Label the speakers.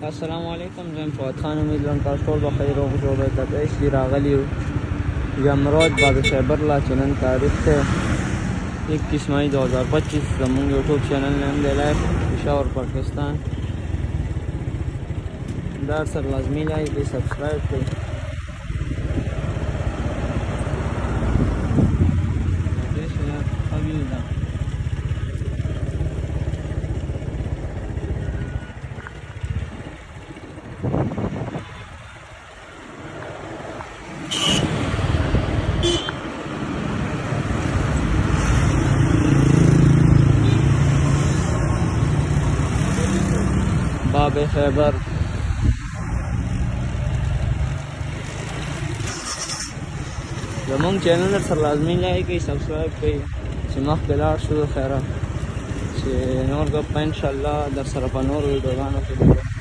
Speaker 1: السلام علیکم. زه فؤاد خان امید لرم تاسو ټول به خیر او خوشحاله اوسئ. تاسو چې راغلي یو جمرات باب خیبر لا چې نن تاریخ دی 21 مئی 2025. زموږ یوټیوب چینل نام دی لایف پېښور پاکستان. دا سره لازمي لایک دی، سبسکرایب کړئ. باب خیبر زموږ چینل سره لازمي لایک کړئ، سبسکرایب کړئ چې مخکې لاړ شو. خیره چې نور ګپ انشاءالله در سره په نورو ویډیوګانو کې